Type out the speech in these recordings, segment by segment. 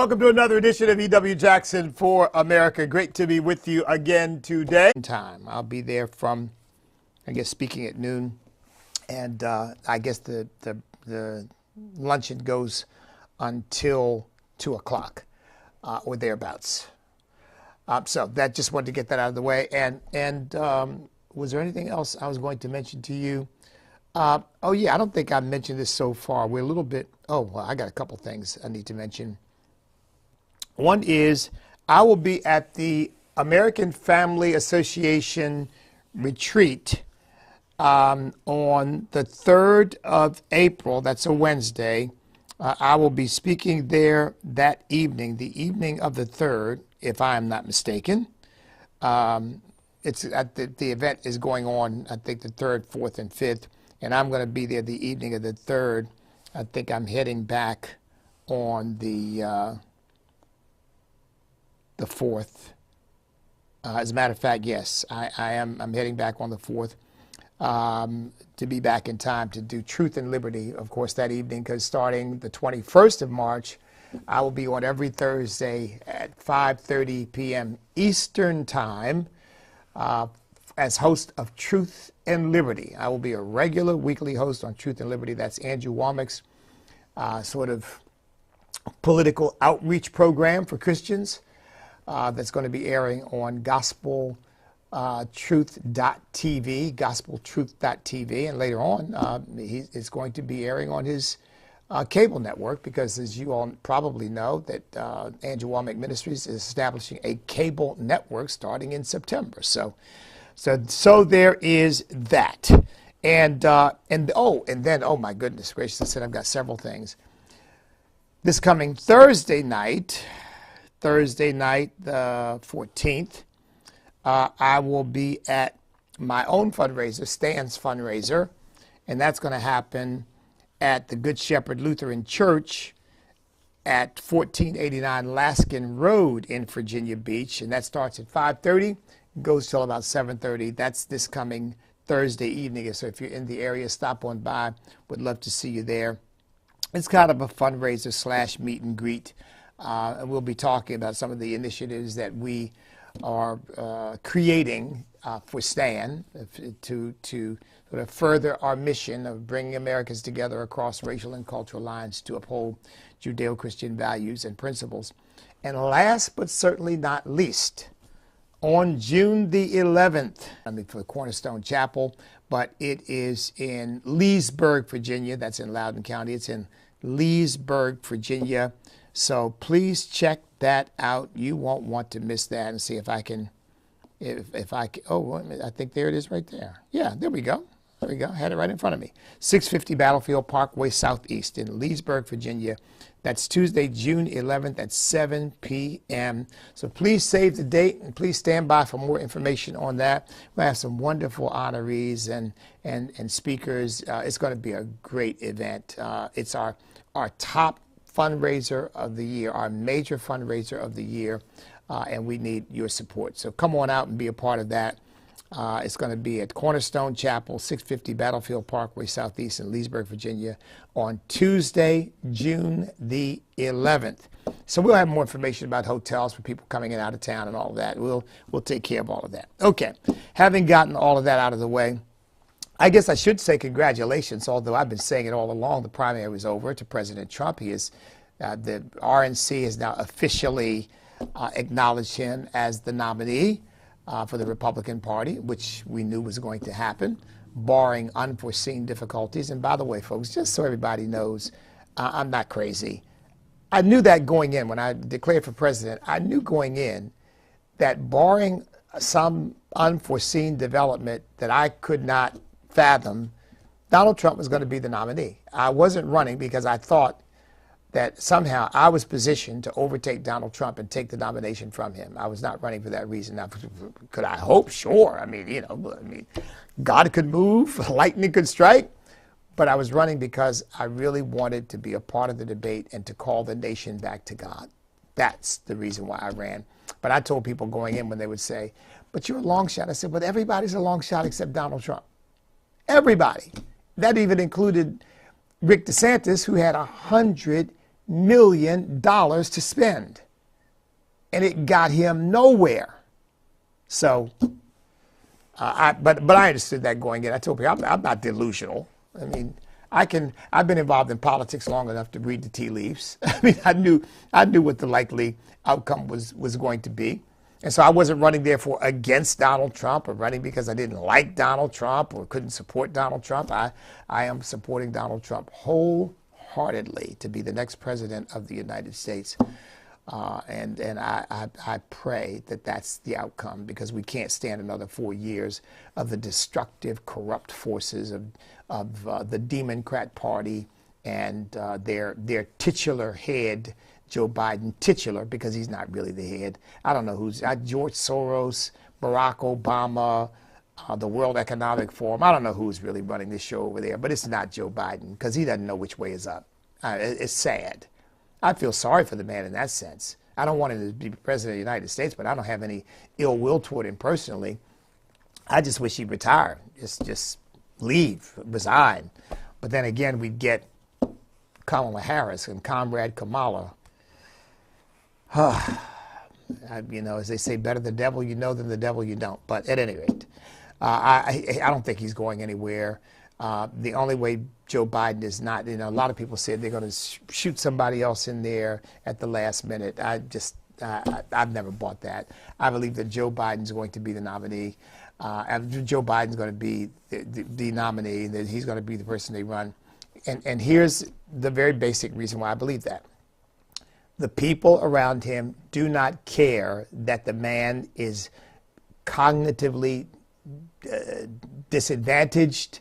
Welcome to another edition of E.W. Jackson for America. Great to be with you again today. I'll be there from, speaking at noon. And I guess the luncheon goes until 2 o'clock or thereabouts. So that just wanted to get that out of the way. And was there anything else I was going to mention to you? I don't think I've mentioned this so far. We're a little bit, I got a couple things I need to mention. One is I will be at the American Family Association retreat on the 3rd of April. That's a Wednesday. I will be speaking there that evening, the evening of the 3rd, if I am not mistaken. It's at the event is going on, I think, the 3rd, 4th, and 5th. And I'm going to be there the evening of the 3rd. I think I'm heading back on the 4th. As a matter of fact, yes, I'm heading back on the 4th to be back in time to do Truth and Liberty, of course, that evening, because starting the 21st of March, I will be on every Thursday at 5:30 p.m. Eastern Time as host of Truth and Liberty. I will be a regular weekly host on Truth and Liberty. That's Andrew Womack's sort of political outreach program for Christians that's going to be airing on gospeltruth.tv, gospeltruth.tv, and later on it's going to be airing on his cable network, because as you all probably know, that Andrew Womack Ministries is establishing a cable network starting in September. So there is that. And then, oh my goodness gracious, I said I've got several things. This coming Thursday night, the 14th, I will be at my own fundraiser, Stan's fundraiser, and that's going to happen at the Good Shepherd Lutheran Church at 1489 Laskin Road in Virginia Beach, and that starts at 5:30, goes till about 7:30. That's this coming Thursday evening, so if you're in the area, stop on by. Would love to see you there. It's kind of a fundraiser / meet and greet. And we'll be talking about some of the initiatives that we are creating for STAN to sort of further our mission of bringing Americans together across racial and cultural lines to uphold Judeo-Christian values and principles. And last but certainly not least, on June the 11th, for Cornerstone Chapel, but it is in Leesburg, Virginia. That's in Loudoun County. It's in Leesburg, Virginia. So please check that out. You won't want to miss that. And see if I can, I think there it is right there. Yeah, there we go. There we go. I had it right in front of me. 650 Battlefield Parkway Southeast in Leesburg, Virginia. That's Tuesday, June 11th at 7 p.m. So please save the date and please stand by for more information on that. We'll have some wonderful honorees and speakers. It's going to be a great event. It's our top fundraiser of the year, our major fundraiser of the year, and we need your support. So come on out and be a part of that. It's going to be at Cornerstone Chapel, 650 Battlefield Parkway Southeast in Leesburg, Virginia, on Tuesday, June the 11th. So we'll have more information about hotels for people coming in out of town and all of that. We'll take care of all of that. Okay, having gotten all of that out of the way, I guess I should say congratulations, although I've been saying it all along. The primary was over, to President Trump. He is, the RNC has now officially acknowledged him as the nominee for the Republican Party, which we knew was going to happen, barring unforeseen difficulties. And by the way, folks, just so everybody knows, I'm not crazy. I knew that going in. When I declared for president, I knew going in that barring some unforeseen development that I could not fathom, Donald Trump was going to be the nominee. I wasn't running because I thought that somehow I was positioned to overtake Donald Trump and take the nomination from him. I was not running for that reason. Now, could I hope? Sure. God could move, lightning could strike, but I was running because I really wanted to be a part of the debate and to call the nation back to God. That's the reason why I ran. But I told people going in when they would say, but you're a long shot. I said, but everybody's a long shot except Donald Trump. Everybody. That even included Rick DeSantis, who had 100 million to spend. And it got him nowhere. So, but I understood that going in. I told people I'm not delusional. I mean, I've been involved in politics long enough to read the tea leaves. I mean, I knew what the likely outcome was going to be. And so I wasn't running therefore against Donald Trump or running because I didn't like Donald Trump or couldn't support Donald Trump. I am supporting Donald Trump wholeheartedly to be the next president of the United States. And I pray that that's the outcome, because we can't stand another 4 years of the destructive, corrupt forces of the Democrat Party and their titular head, Joe Biden, titular because he's not really the head. I don't know who's George Soros, Barack Obama, the World Economic Forum. I don't know who's really running this show over there, but it's not Joe Biden because he doesn't know which way is up. It's sad. I feel sorry for the man in that sense. I don't want him to be president of the United States, but I don't have any ill will toward him personally. I just wish he'd retire. Just leave, resign. But then again, we'd get Kamala Harris and Comrade Kamala. You know, as they say, better the devil you know than the devil you don't. But at any rate, I don't think he's going anywhere. The only way Joe Biden is not, you know, a lot of people said they're going to shoot somebody else in there at the last minute. I've never bought that. I believe that Joe Biden's going to be the nominee. Joe Biden's going to be the nominee, that he's going to be the person they run. And here's the very basic reason why I believe that. The people around him do not care that the man is cognitively disadvantaged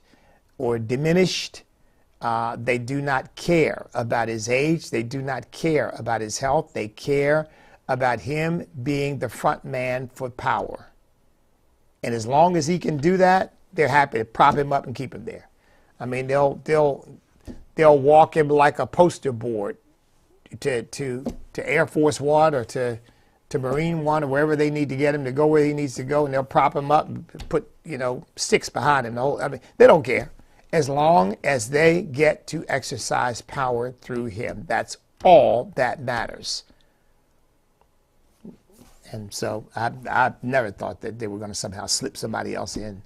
or diminished. They do not care about his age. They do not care about his health. They care about him being the front man for power. And as long as he can do that, they're happy to prop him up and keep him there. I mean, they'll walk him like a poster board to Air Force One or to Marine One or wherever they need to get him to go where he needs to go, and they'll prop him up and put, you know, sticks behind him. I mean, they don't care. As long as they get to exercise power through him. That's all that matters. And so I've never thought that they were going to somehow slip somebody else in,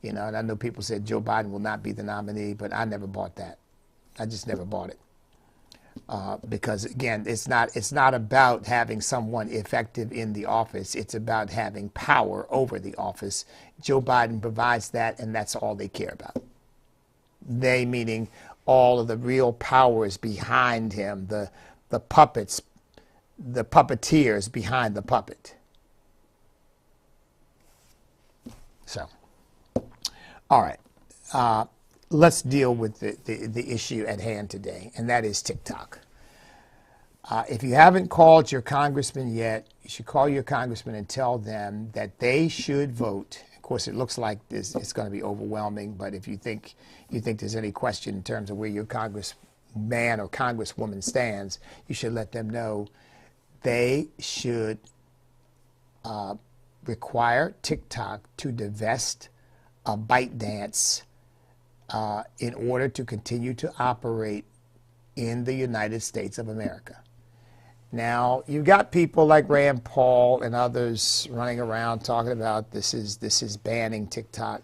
you know, and I know people said Joe Biden will not be the nominee, but I never bought that. I just never bought it. Because again, it's not about having someone effective in the office. It's about having power over the office. Joe Biden provides that, and that's all they care about. They meaning all of the real powers behind him, the puppets, the puppeteers behind the puppet. So, all right. Let's deal with the issue at hand today, and that is TikTok. If you haven't called your congressman yet, you should call your congressman and tell them that they should vote. Of course, it looks like it's going to be overwhelming, but if you think there's any question in terms of where your congressman or congresswoman stands, you should let them know they should require TikTok to divest ByteDance in order to continue to operate in the United States of America. Now, you've got people like Rand Paul and others running around talking about this is banning TikTok.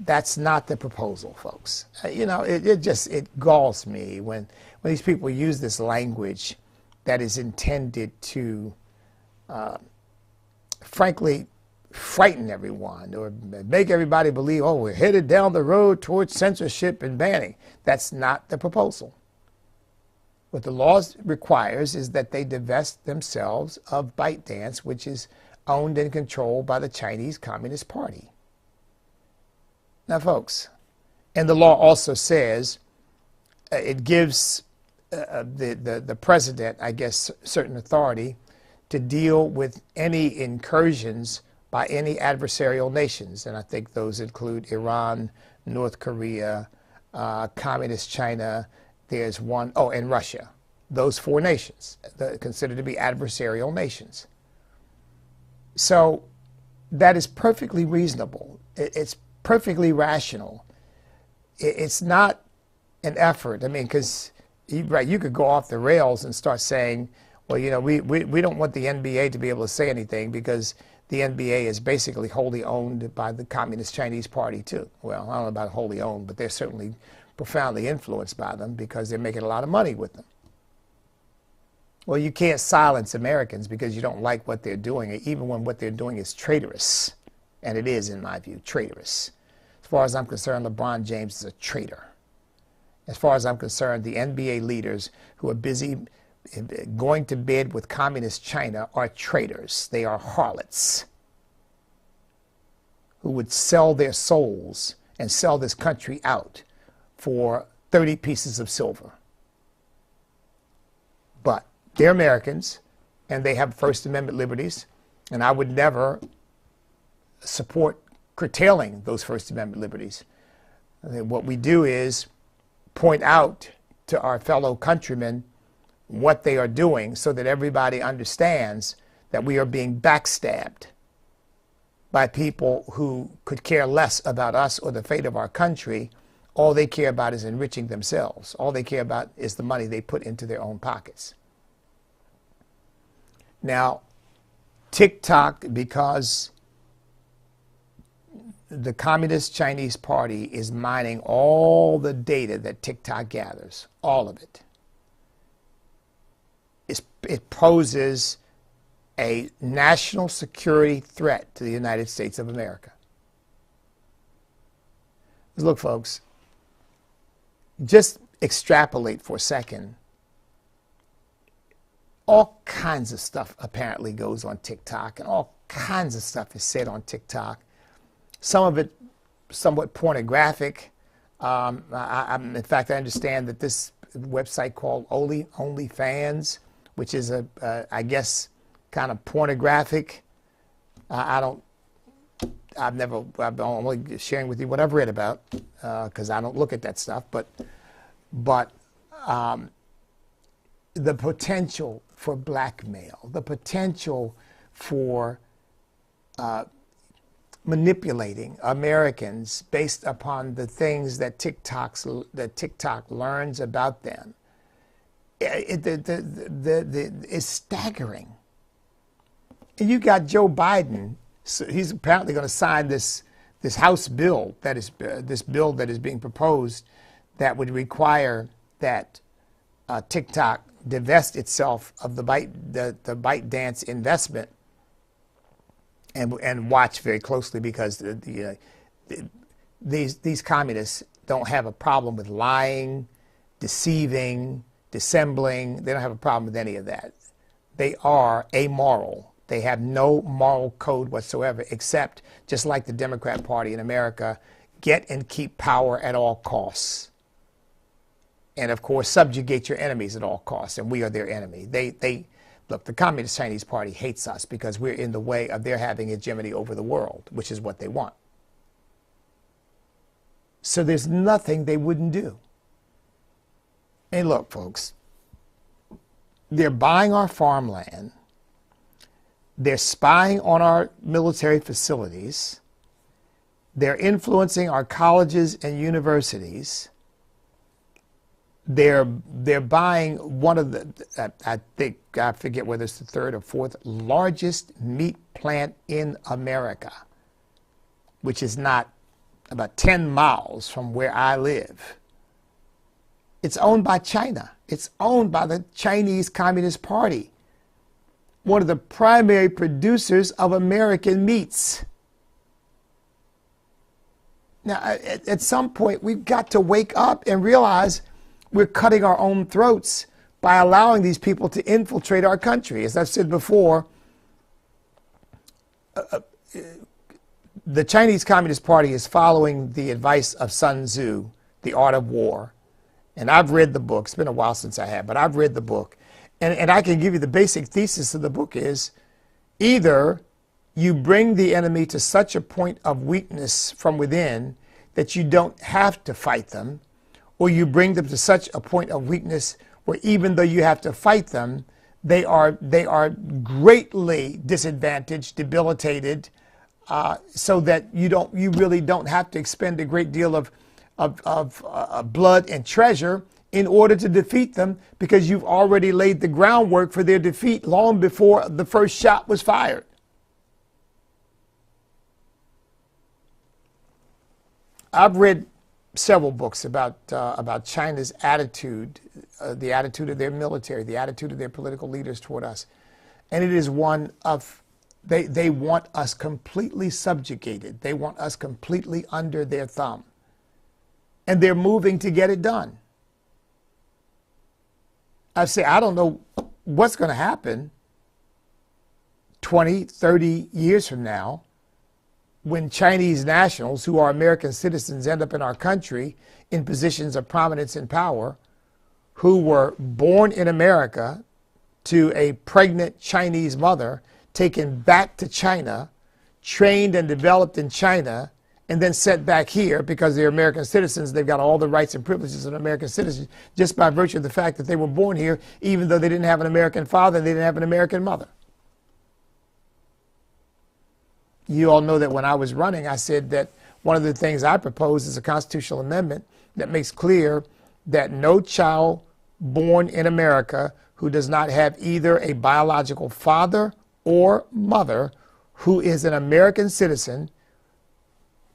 That's not the proposal, folks. You know, it galls me when these people use this language that is intended to, frankly, frighten everyone or make everybody believe, oh, we're headed down the road towards censorship and banning. That's not the proposal. What the law requires is that they divest themselves of ByteDance, which is owned and controlled by the Chinese Communist Party. Now, folks, and the law also says it gives the president, I guess, certain authority to deal with any incursions by any adversarial nations. And I think those include Iran, North Korea, Communist China, there's one, oh, and Russia. Those four nations considered to be adversarial nations. So that is perfectly reasonable. It's perfectly rational. It's not an effort. I mean, because Right, you could go off the rails and start saying, well, you know, we don't want the NBA to be able to say anything because the NBA is basically wholly owned by the Communist Chinese Party too. Well, I don't know about wholly owned, but they're certainly profoundly influenced by them because they're making a lot of money with them. Well, you can't silence Americans because you don't like what they're doing, even when what they're doing is traitorous. And it is, in my view, traitorous. As far as I'm concerned, LeBron James is a traitor. As far as I'm concerned, the NBA leaders who are busy going to bed with communist China are traitors. They are harlots who would sell their souls and sell this country out for 30 pieces of silver. But they're Americans, and they have First Amendment liberties, and I would never support curtailing those First Amendment liberties. What we do is point out to our fellow countrymen what they are doing so that everybody understands that we are being backstabbed by people who could care less about us or the fate of our country. All they care about is enriching themselves. All they care about is the money they put into their own pockets. Now, TikTok, because the Communist Chinese Party is mining all the data that TikTok gathers, all of it. It poses a national security threat to the United States of America. Look, folks, just extrapolate for a second. All kinds of stuff apparently goes on TikTok, and all kinds of stuff is said on TikTok. Some of it somewhat pornographic. In fact, I understand that this website called OnlyFans, which is I guess, kind of pornographic. I'm only sharing with you what I've read about because I don't look at that stuff. But the potential for blackmail, the potential for manipulating Americans based upon the things that TikTok learns about them, is staggering. And you got Joe Biden. So he's apparently going to sign this House bill that is being proposed that would require that TikTok divest itself of the ByteDance investment and watch very closely, because these communists don't have a problem with lying, deceiving, dissembling. They don't have a problem with any of that. They are amoral. They have no moral code whatsoever, except, just like the Democrat Party in America, get and keep power at all costs. And of course, subjugate your enemies at all costs, and we are their enemy. Look, the Communist Chinese Party hates us because we're in the way of their having hegemony over the world, which is what they want. So there's nothing they wouldn't do. And look, folks, they're buying our farmland. They're spying on our military facilities. They're influencing our colleges and universities. They're buying one of the, I forget whether it's the third or fourth largest meat plant in America, which is not about 10 miles from where I live. It's owned by China. It's owned by the Chinese Communist Party, one of the primary producers of American meats. Now, at some point, we've got to wake up and realize we're cutting our own throats by allowing these people to infiltrate our country. As I've said before, the Chinese Communist Party is following the advice of Sun Tzu, The Art of War. And I've read the book. It's been a while since I have, but I've read the book. And I can give you the basic thesis of the book is, either you bring the enemy to such a point of weakness from within that you don't have to fight them, or you bring them to such a point of weakness where even though you have to fight them, they are greatly disadvantaged, debilitated, so that you really don't have to expend a great deal of blood and treasure in order to defeat them, because you've already laid the groundwork for their defeat long before the first shot was fired. I've read several books about China's attitude, the attitude of their military, the attitude of their political leaders toward us. And it is one of, they want us completely subjugated. They want us completely under their thumb. And they're moving to get it done. I say, I don't know what's going to happen 20, 30 years from now when Chinese nationals who are American citizens end up in our country in positions of prominence and power, who were born in America to a pregnant Chinese mother, taken back to China, trained and developed in China, and then sent back here because they're American citizens. They've got all the rights and privileges of an American citizen just by virtue of the fact that they were born here, even though they didn't have an American father and they didn't have an American mother. You all know that when I was running, I said that one of the things I proposed is a constitutional amendment that makes clear that no child born in America who does not have either a biological father or mother who is an American citizen,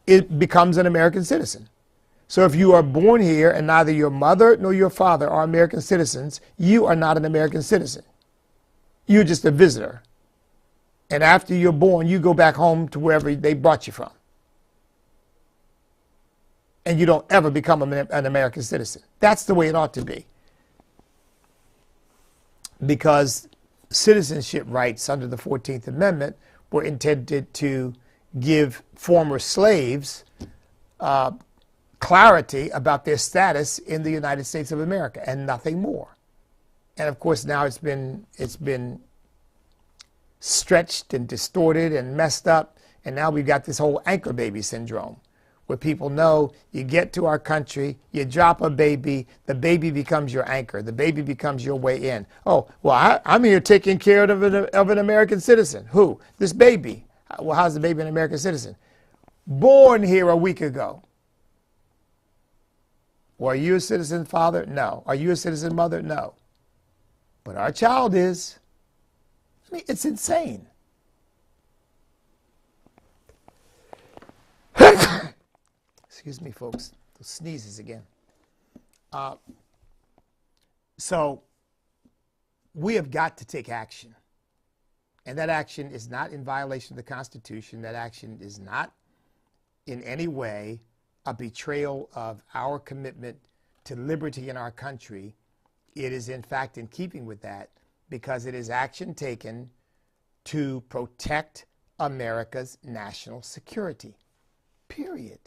it becomes an American citizen. So if you are born here and neither your mother nor your father are American citizens, you are not an American citizen. You're just a visitor. And after you're born, you go back home to wherever they brought you from. And you don't ever become an American citizen. That's the way it ought to be. Because citizenship rights under the 14th Amendment were intended to give former slaves clarity about their status in the United States of America and nothing more. And of course now it's been stretched and distorted and messed up, and now we've got this whole anchor baby syndrome where people know you get to our country, you drop a baby, the baby becomes your anchor, the baby becomes your way in. Oh, well, I'm here taking care of an American citizen. Who? This baby. Well, how's the baby an American citizen? Born here a week ago. Well, are you a citizen father? No. Are you a citizen mother? No. But our child is. I mean, it's insane. Excuse me, folks. Those sneezes again. So we have got to take action. And that action is not in violation of the Constitution. That action is not in any way a betrayal of our commitment to liberty in our country. It is, in fact, in keeping with that, because it is action taken to protect America's national security. Period.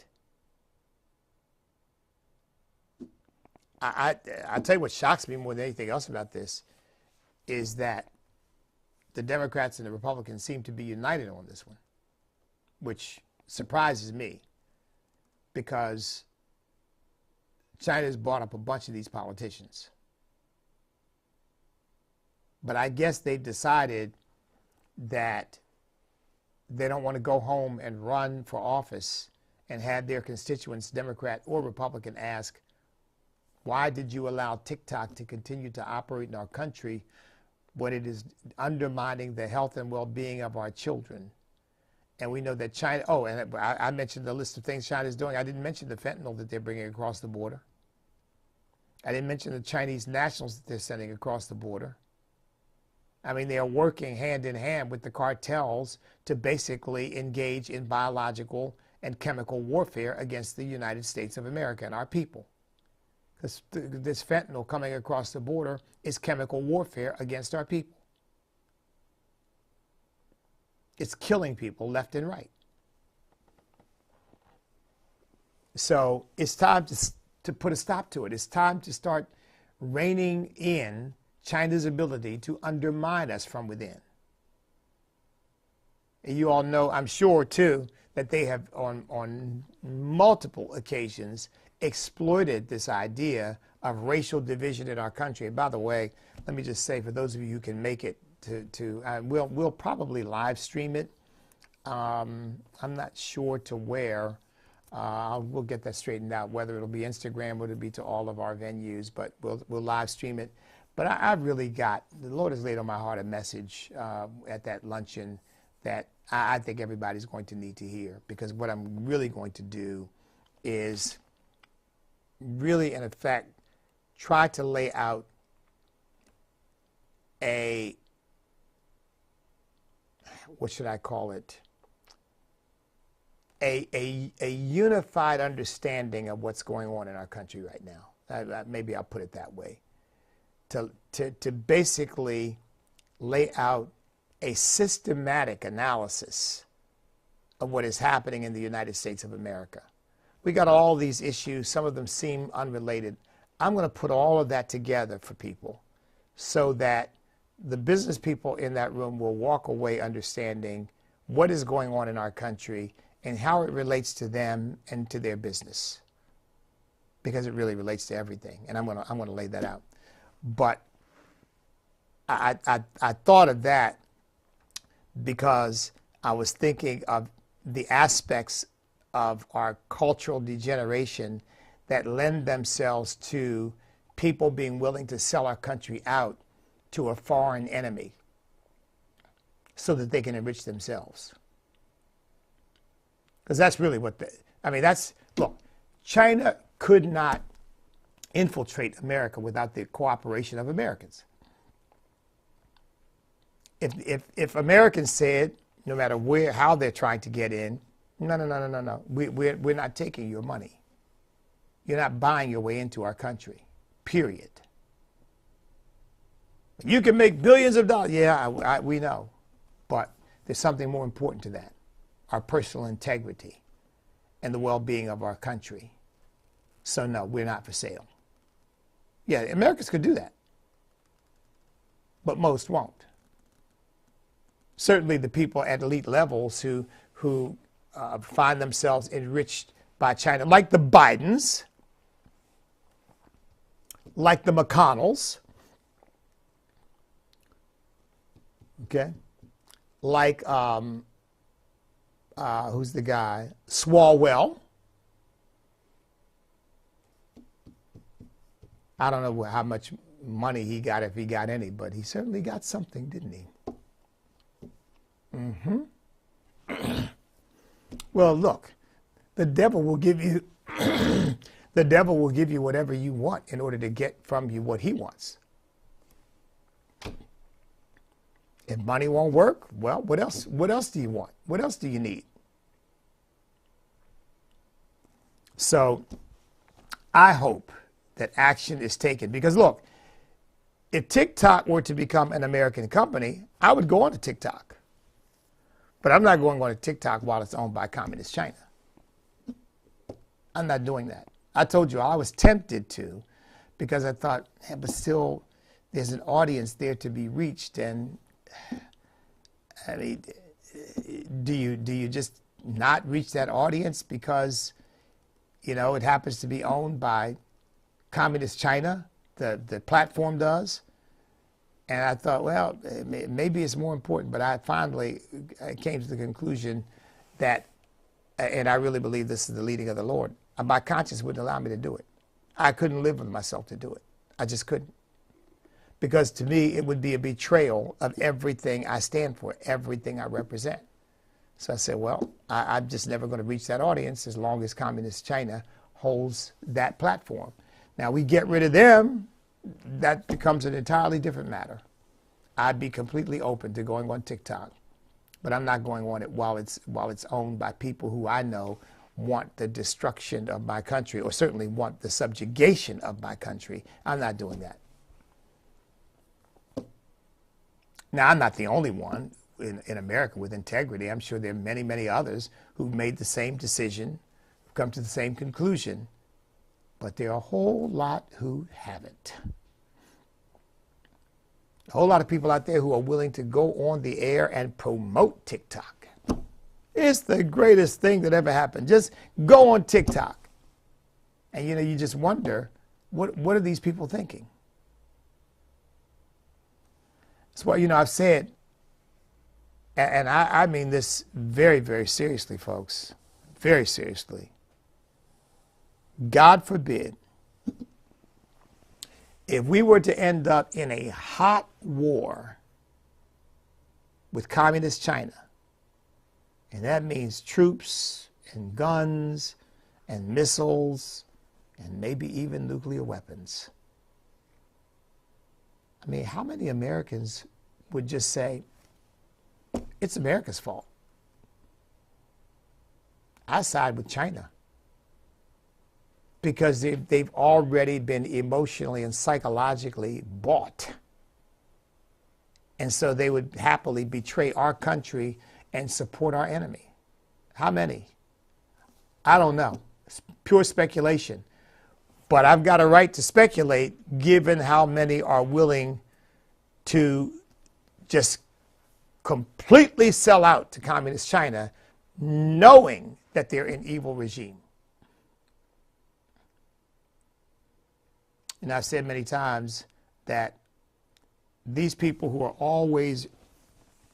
I'll tell you what shocks me more than anything else about this is that the Democrats and the Republicans seem to be united on this one, which surprises me because China's bought up a bunch of these politicians. But I guess they've decided that they don't want to go home and run for office and have their constituents, Democrat or Republican, ask, why did you allow TikTok to continue to operate in our country when it is undermining the health and well-being of our children? And we know that China, oh, and I mentioned the list of things China's doing. I didn't mention the fentanyl that they're bringing across the border. I didn't mention the Chinese nationals that they're sending across the border. I mean, they are working hand in hand with the cartels to basically engage in biological and chemical warfare against the United States of America and our people. This fentanyl coming across the border is chemical warfare against our people. It's killing people left and right. So it's time to put a stop to it. It's time to start reining in China's ability to undermine us from within. And you all know, I'm sure too, that they have on multiple occasions exploited this idea of racial division in our country. And by the way, let me just say, for those of you who can make it we'll probably live stream it. I'm not sure to where. We'll get that straightened out, whether it'll be Instagram or it'll be to all of our venues, but we'll live stream it. But I really got, the Lord has laid on my heart a message at that luncheon that I think everybody's going to need to hear, because what I'm really going to do is really, in effect, try to lay out what should I call it? A unified understanding of what's going on in our country right now. Maybe I'll put it that way. To basically lay out a systematic analysis of what is happening in the United States of America. We got all these issues. Some of them seem unrelated. I'm going to put all of that together for people so that the business people in that room will walk away understanding what is going on in our country and how it relates to them and to their business, because it really relates to everything. And I'm going to lay that out. But I thought of that because I was thinking of the aspects of our cultural degeneration that lend themselves to people being willing to sell our country out to a foreign enemy so that they can enrich themselves. Because that's really what look, China could not infiltrate America without the cooperation of Americans. If Americans said, no matter how they're trying to get in, no, we're not taking your money. You're not buying your way into our country, period. You can make billions of dollars. Yeah, we know. But there's something more important to that, our personal integrity and the well-being of our country. So no, we're not for sale. Yeah, Americans could do that, but most won't. Certainly the people at elite levels who find themselves enriched by China, like the Bidens, like the McConnells, okay, like who's the guy? Swalwell. I don't know how much money he got, if he got any, but he certainly got something, didn't he? Well, look, the devil will give you the devil will give you whatever you want in order to get from you what he wants. If money won't work, well, what else do you want? What else do you need? So I hope that action is taken, because look, if TikTok were to become an American company, I would go on to TikTok. But I'm not going on to TikTok while it's owned by Communist China. I'm not doing that. I told you I was tempted to, because I thought, but still, there's an audience there to be reached. And I mean, do you just not reach that audience because, it happens to be owned by Communist China? The platform does. And I thought, well, maybe it's more important. But I finally came to the conclusion that, and I really believe this is the leading of the Lord, my conscience wouldn't allow me to do it. I couldn't live with myself to do it. I just couldn't. Because to me, it would be a betrayal of everything I stand for, everything I represent. So I said, well, I'm just never going to reach that audience as long as Communist China holds that platform. Now, we get rid of them, that becomes an entirely different matter. I'd be completely open to going on TikTok, but I'm not going on it while it's owned by people who I know want the destruction of my country, or certainly want the subjugation of my country. I'm not doing that. Now, I'm not the only one in America with integrity. I'm sure there are many, many others who've made the same decision, come to the same conclusion, but there are a whole lot who haven't. A whole lot of people out there who are willing to go on the air and promote TikTok. It's the greatest thing that ever happened. Just go on TikTok. And you just wonder, what are these people thinking? That's why, I've said, and I mean this very, very seriously, folks, very seriously. God forbid, if we were to end up in a hot war with communist China, and that means troops and guns and missiles and maybe even nuclear weapons. I mean, how many Americans would just say, it's America's fault? I side with China. Because they've already been emotionally and psychologically bought. And so they would happily betray our country and support our enemy. How many? I don't know. It's pure speculation. But I've got a right to speculate given how many are willing to just completely sell out to communist China, knowing that they're an evil regime. And I've said many times that these people who are always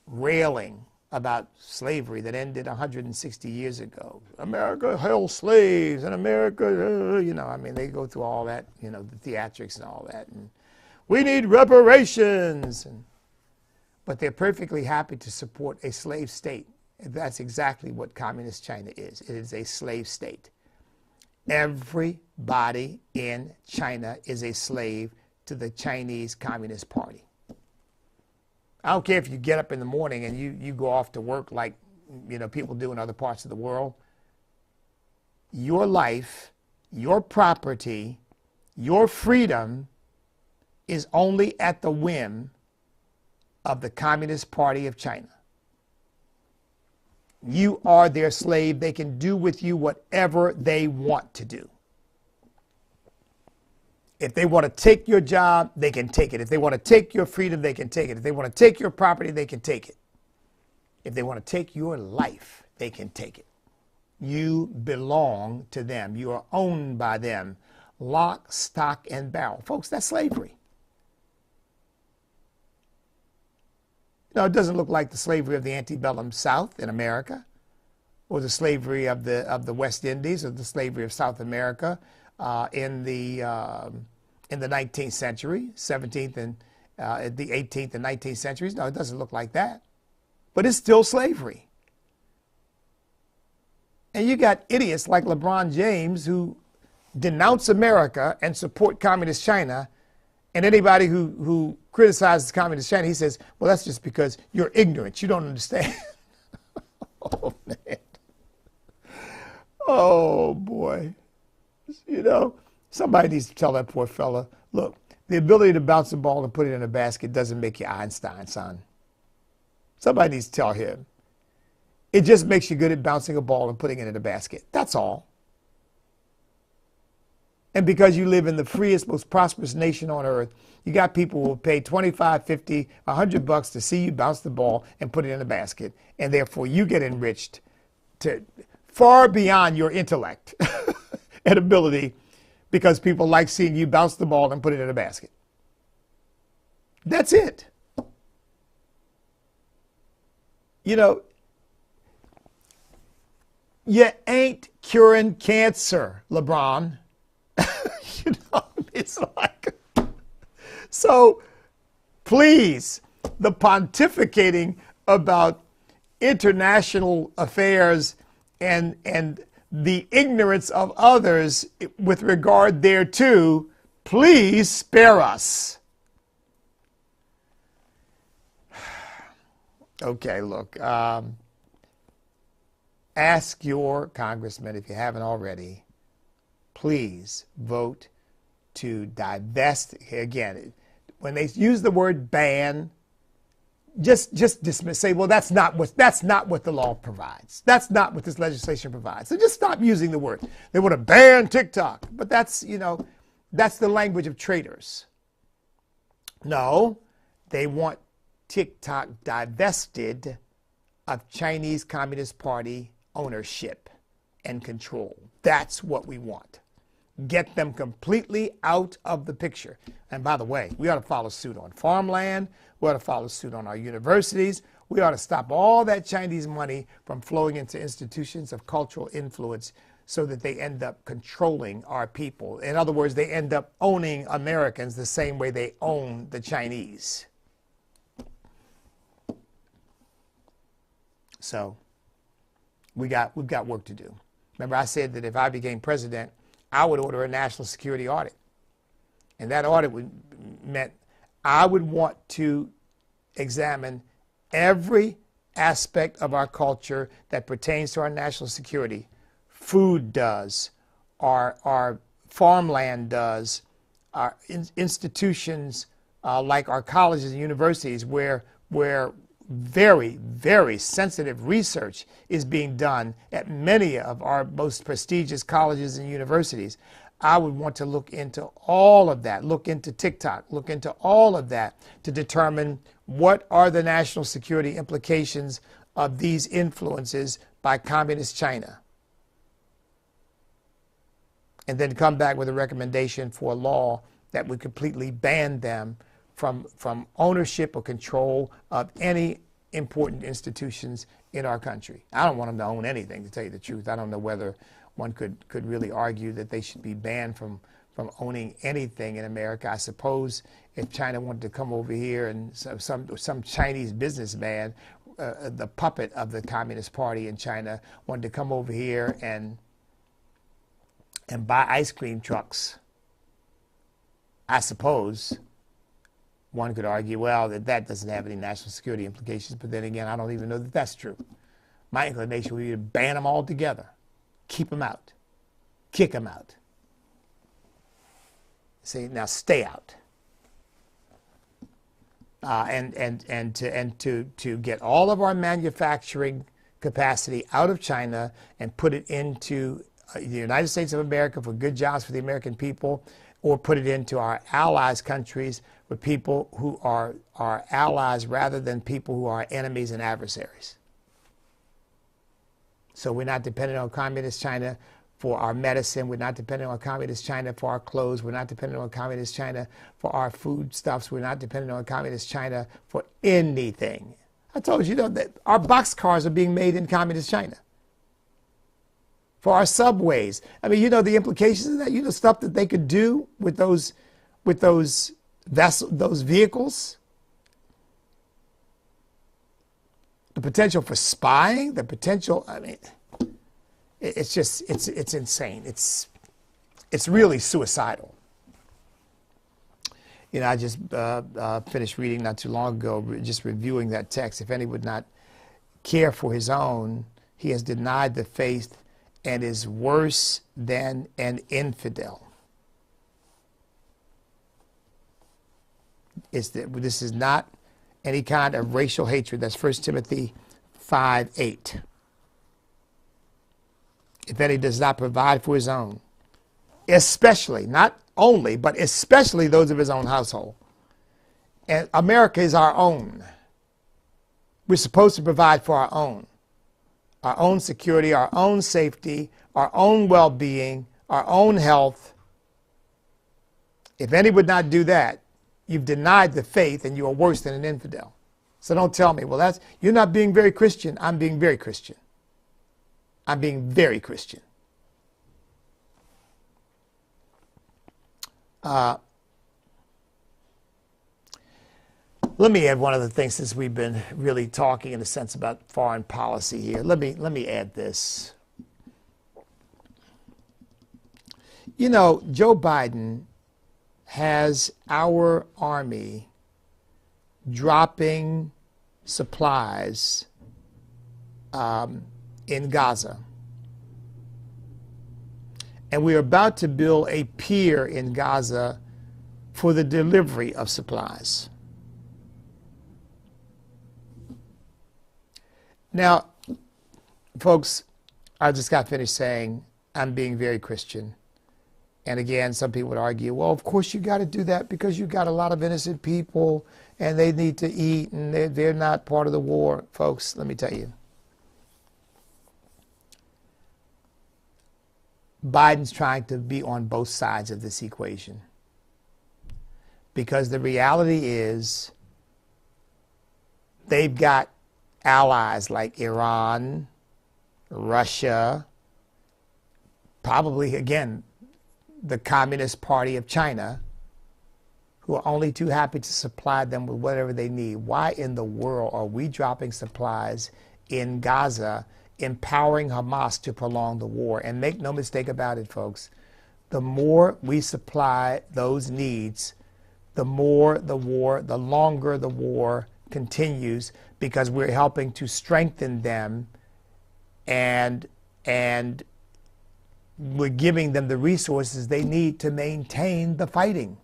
railing about slavery that ended 160 years ago, America held slaves and America, I mean, they go through all that, the theatrics and all that. And we need reparations. But they're perfectly happy to support a slave state. That's exactly what communist China is. It is a slave state. Everybody in China is a slave to the Chinese Communist Party. I don't care if you get up in the morning and you go off to work like people do in other parts of the world. Your life, your property, your freedom is only at the whim of the Communist Party of China. You are their slave. They can do with you whatever they want to do. If they want to take your job, they can take it. If they want to take your freedom, they can take it. If they want to take your property, they can take it. If they want to take your life, they can take it. You belong to them. You are owned by them. Lock, stock, and barrel. Folks, that's slavery. It doesn't look like the slavery of the antebellum South in America, or the slavery of the West Indies, or the slavery of South America in the 19th century, 17th and the 18th and 19th centuries. No, it doesn't look like that. But it's still slavery. And you got idiots like LeBron James who denounce America and support communist China. And anybody who criticizes communist China, he says, well, that's just because you're ignorant. You don't understand. Oh, man. Oh, boy. Somebody needs to tell that poor fella, look, the ability to bounce a ball and put it in a basket doesn't make you Einstein, son. Somebody needs to tell him. It just makes you good at bouncing a ball and putting it in a basket. That's all. And because you live in the freest, most prosperous nation on earth, you got people who will pay $25, $50, $100 to see you bounce the ball and put it in a basket. And therefore you get enriched to far beyond your intellect and ability because people like seeing you bounce the ball and put it in a basket. That's it. You ain't curing cancer, LeBron. It's like, so please, the pontificating about international affairs and the ignorance of others with regard thereto, please spare us. Okay, look, ask your congressman, if you haven't already, please vote to divest. Again, when they use the word ban, just dismiss. Say, well, that's not what the law provides. That's not what this legislation provides. So just stop using the word. They want to ban TikTok, but that's the language of traitors. No, they want TikTok divested of Chinese Communist Party ownership and control. That's what we want. Get them completely out of the picture. And by the way, we ought to follow suit on farmland. We ought to follow suit on our universities. We ought to stop all that Chinese money from flowing into institutions of cultural influence so that they end up controlling our people. In other words, they end up owning Americans the same way they own the Chinese. So we've got work to do. Remember, I said that if I became president, I would order a national security audit. And that audit meant I would want to examine every aspect of our culture that pertains to our national security. Food does, our farmland does, our institutions like our colleges and universities where very, very sensitive research is being done at many of our most prestigious colleges and universities. I would want to look into all of that, look into TikTok, look into all of that to determine what are the national security implications of these influences by communist China. And then come back with a recommendation for a law that would completely ban them from ownership or control of any important institutions in our country. I don't want them to own anything, to tell you the truth. I don't know whether one could really argue that they should be banned from owning anything in America. I suppose if China wanted to come over here and some Chinese businessman, the puppet of the Communist Party in China, wanted to come over here and buy ice cream trucks, I suppose one could argue, well, that doesn't have any national security implications. But then again, I don't even know that that's true. My inclination would be to ban them all together. Keep them out. Kick them out. Say, now stay out. And to get all of our manufacturing capacity out of China and put it into the United States of America for good jobs for the American people, or put it into our allies countries with people who are our allies rather than people who are enemies and adversaries. So we're not dependent on communist China for our medicine. We're not dependent on communist China for our clothes. We're not dependent on communist China for our foodstuffs. We're not dependent on communist China for anything. I told you, that our boxcars are being made in communist China. For our subways. I mean, the implications of that, stuff that they could do with those vehicles. The potential for spying, the potential, I mean, it's insane. It's really suicidal. I just finished reading not too long ago, just reviewing that text. If any would not care for his own, he has denied the faith and is worse than an infidel. This is not any kind of racial hatred. That's 1 Timothy 5:8. If any does not provide for his own, especially, not only, but especially those of his own household. And America is our own. We're supposed to provide for our own security, our own safety, our own well-being, our own health. If any would not do that, you've denied the faith and you are worse than an infidel. So don't tell me, well, you're not being very Christian. I'm being very Christian. I'm being very Christian. Let me add one other thing, since we've been really talking in a sense about foreign policy here. Let me add this. Joe Biden has our army dropping supplies in Gaza. And we're about to build a pier in Gaza for the delivery of supplies. Now, folks, I just got finished saying I'm being very Christian. And again, some people would argue, well, of course you got to do that because you got a lot of innocent people and they need to eat and they're not part of the war. Folks, let me tell you. Biden's trying to be on both sides of this equation. Because the reality is they've got allies like Iran, Russia, probably, again, the Communist Party of China, who are only too happy to supply them with whatever they need. Why in the world are we dropping supplies in Gaza, empowering Hamas to prolong the war? And make no mistake about it, folks, the more we supply those needs, the more the longer the war continues, because we're helping to strengthen them, and we're giving them the resources they need to maintain the fighting.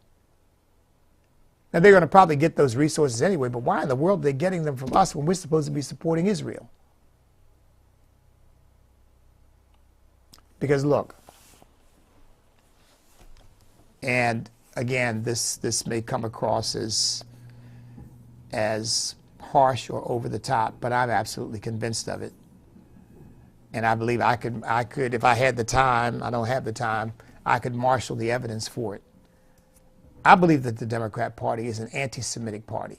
Now, they're going to probably get those resources anyway, but why in the world are they getting them from us when we're supposed to be supporting Israel? Because look, and again, this may come across as harsh or over the top, but I'm absolutely convinced of it. And I believe I could, if I had the time, I don't have the time, I could marshal the evidence for it. I believe that the Democrat Party is an anti-Semitic party.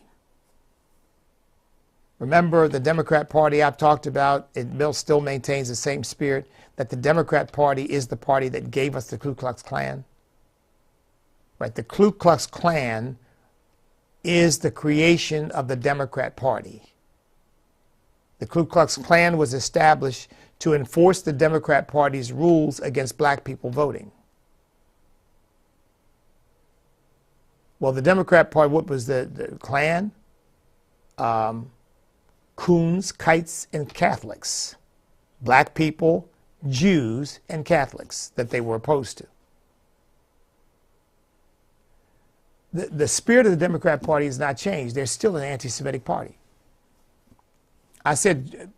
Remember, the Democrat Party I've talked about, it still maintains the same spirit, that the Democrat Party is the party that gave us the Ku Klux Klan. Right? The Ku Klux Klan is the creation of the Democrat Party. The Ku Klux Klan was established to enforce the Democrat Party's rules against black people voting. Well, the Democrat Party, what was the Klan? Coons, kites, and Catholics. Black people, Jews, and Catholics that they were opposed to. The spirit of the Democrat Party has not changed. They're still an anti-Semitic party. I said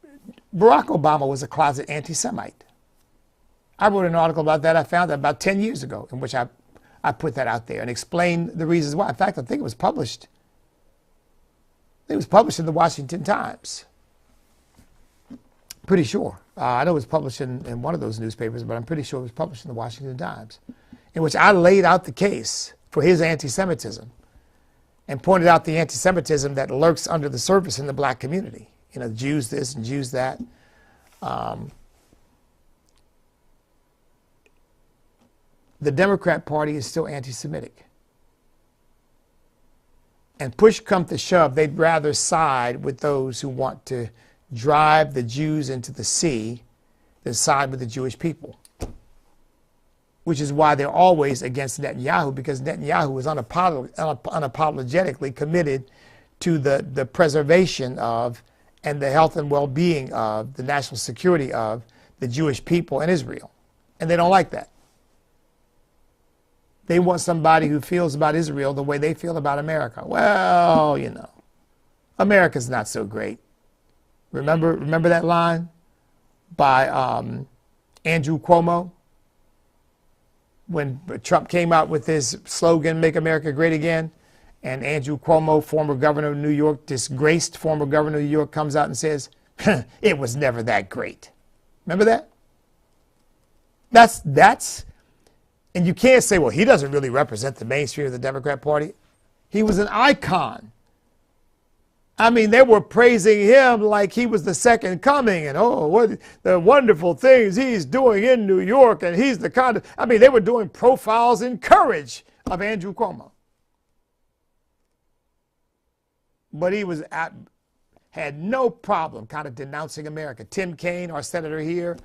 Barack Obama was a closet anti-Semite. I wrote an article about that. I found that about 10 years ago, in which I put that out there and explained the reasons why. In fact, I think it was published. It was published in the Washington Times. Pretty sure. I know it was published in one of those newspapers, but I'm pretty sure it was published in the Washington Times, in which I laid out the case for his anti-Semitism and pointed out the anti-Semitism that lurks under the surface in the black community. You know, Jews this and Jews that. The Democrat Party is still anti-Semitic. And push come to shove, they'd rather side with those who want to drive the Jews into the sea than side with the Jewish people. Which is why they're always against Netanyahu, because Netanyahu is unapologetically committed to the preservation of and the health and well-being of the national security of the Jewish people in Israel. And they don't like that. They want somebody who feels about Israel the way they feel about America. Well, you know, America's not so great. Remember that line by Andrew Cuomo? When Trump came out with his slogan, "Make America Great Again," and Andrew Cuomo, former governor of New York, disgraced former governor of New York, comes out and says, "It was never that great." Remember that? That's, and you can't say, well, he doesn't really represent the mainstream of the Democrat Party. He was an icon. I mean, they were praising him like he was the second coming, and oh, what the wonderful things he's doing in New York, and he's the kind of, I mean, they were doing profiles in courage of Andrew Cuomo. But he had no problem kind of denouncing America. Tim Kaine, our senator here,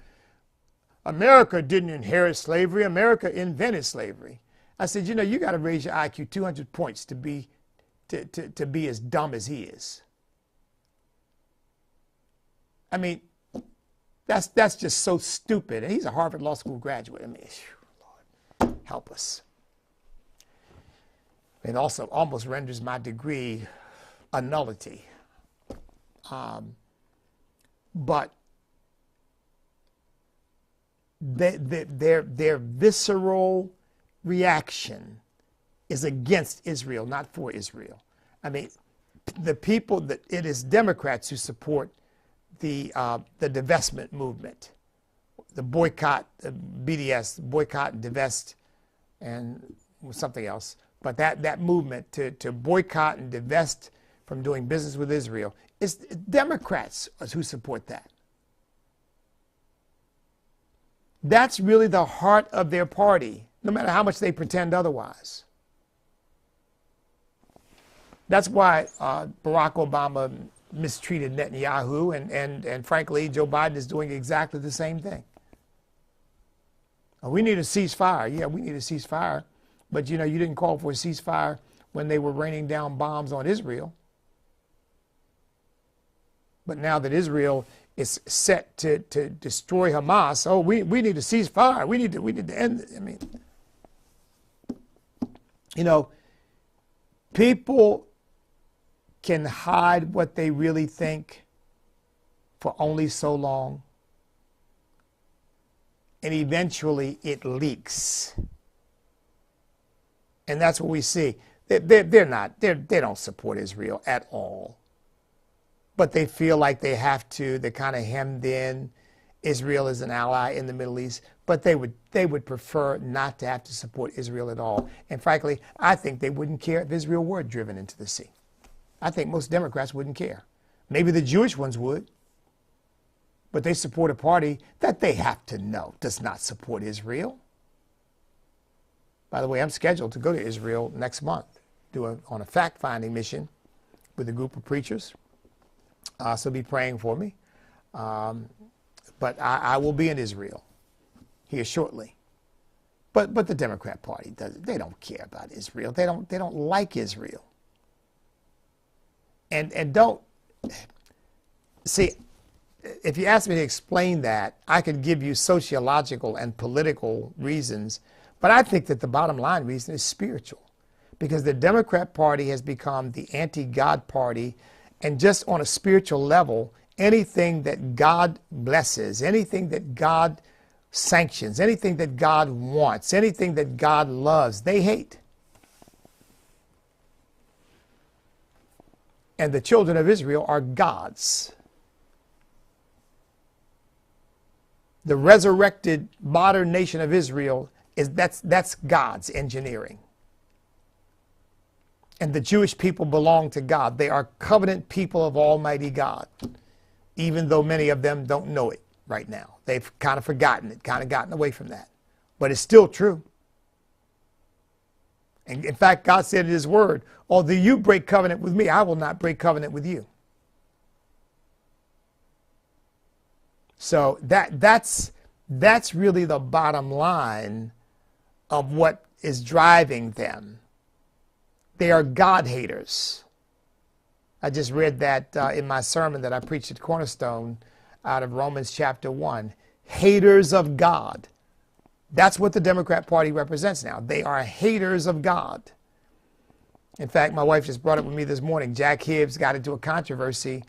America didn't inherit slavery. America invented slavery. I said, you know, you got to raise your IQ 200 points to be as dumb as he is. I mean, that's just so stupid. And he's a Harvard Law School graduate. I mean, Lord, help us. It also almost renders my degree a nullity. But their visceral reaction is against Israel, not for Israel. I mean, the people that it is Democrats who support the divestment movement, the boycott, the BDS, boycott and divest, and something else. But that movement to boycott and divest from doing business with Israel, it's Democrats who support that. That's really the heart of their party, no matter how much they pretend otherwise. That's why Barack Obama mistreated Netanyahu, and frankly, Joe Biden is doing exactly the same thing. We need a ceasefire. Yeah, we need a ceasefire. But, you didn't call for a ceasefire when they were raining down bombs on Israel. But now that Israel is set to destroy Hamas, we need a ceasefire. We need to end. I mean, people can hide what they really think for only so long. And eventually it leaks. And that's what we see. They don't support Israel at all. But they feel like they have to. They're kind of hemmed in. Israel is an ally in the Middle East. But they would prefer not to have to support Israel at all. And frankly, I think they wouldn't care if Israel were driven into the sea. I think most Democrats wouldn't care. Maybe the Jewish ones would. But they support a party that they have to know does not support Israel. By the way, I'm scheduled to go to Israel next month, on a fact-finding mission with a group of preachers. So be praying for me. But I will be in Israel here shortly. But the Democrat Party they don't care about Israel. They don't like Israel. And don't see. If you ask me to explain that, I could give you sociological and political reasons, but I think that the bottom line reason is spiritual, because the Democrat Party has become the anti-God party, and just on a spiritual level, anything that God blesses, anything that God sanctions, anything that God wants, anything that God loves, they hate. And the children of Israel are God's. The resurrected modern nation of Israel that's God's engineering. And the Jewish people belong to God. They are covenant people of Almighty God, even though many of them don't know it right now. They've kind of forgotten it, kind of gotten away from that. But it's still true. And in fact, God said in his word, although you break covenant with me, I will not break covenant with you. So that's really the bottom line of what is driving them. They are God haters. I just read that in my sermon that I preached at Cornerstone out of Romans chapter 1. Haters of God. That's what the Democrat Party represents now. They are haters of God. In fact, my wife just brought it with me this morning. Jack Hibbs got into a controversy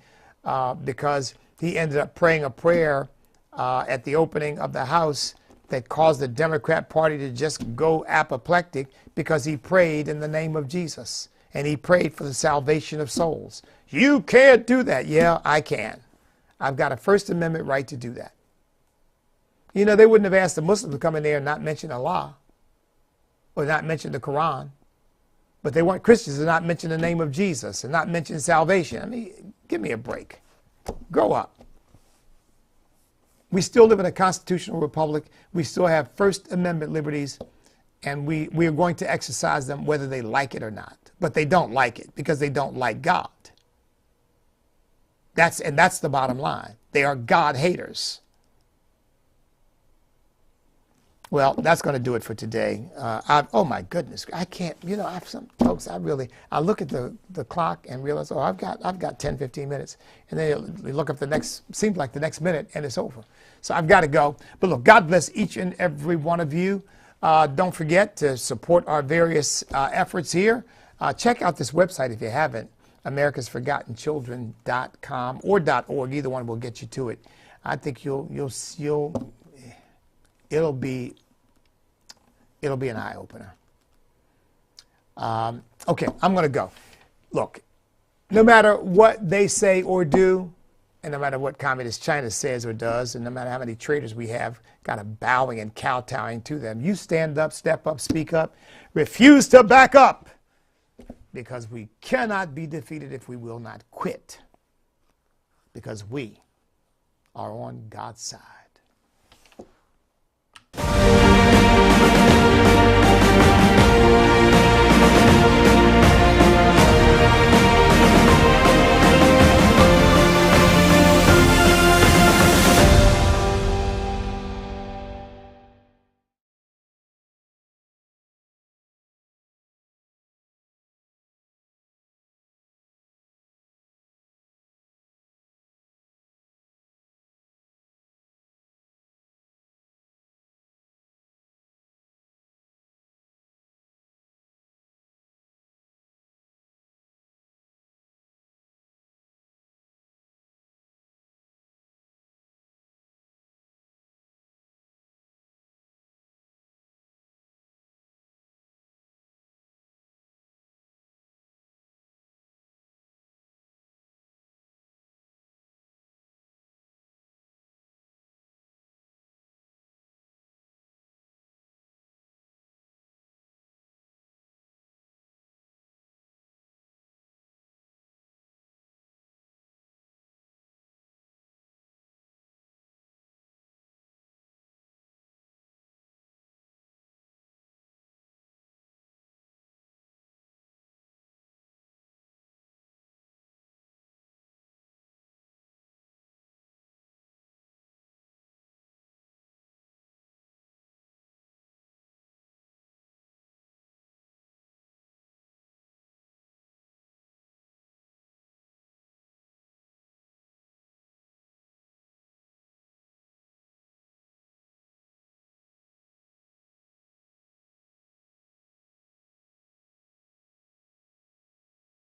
because he ended up praying a prayer at the opening of the House that caused the Democrat Party to just go apoplectic, because he prayed in the name of Jesus. And he prayed for the salvation of souls. You can't do that. Yeah, I can. I've got a First Amendment right to do that. They wouldn't have asked the Muslims to come in there and not mention Allah or not mention the Quran. But they want Christians to not mention the name of Jesus and not mention salvation. I mean, give me a break. Grow up. We still live in a constitutional republic. We still have First Amendment liberties, and we are going to exercise them whether they like it or not. But they don't like it because they don't like God. That's the bottom line. They are God haters. Well, that's going to do it for today. Oh my goodness, I can't. Some folks. I look at the clock and realize, I've got 10, 15 minutes, and then you look up seems like the next minute, and it's over. So I've got to go. But look, God bless each and every one of you. Don't forget to support our various efforts here. Check out this website if you haven't, americasforgottenchildren.com or .org. Either one will get you to it. I think it'll be an eye opener. Okay, I'm going to go. Look, no matter what they say or do, and no matter what Communist China says or does, and no matter how many traitors we have kind of bowing and kowtowing to them, you stand up, step up, speak up, refuse to back up, because we cannot be defeated if we will not quit, because we are on God's side.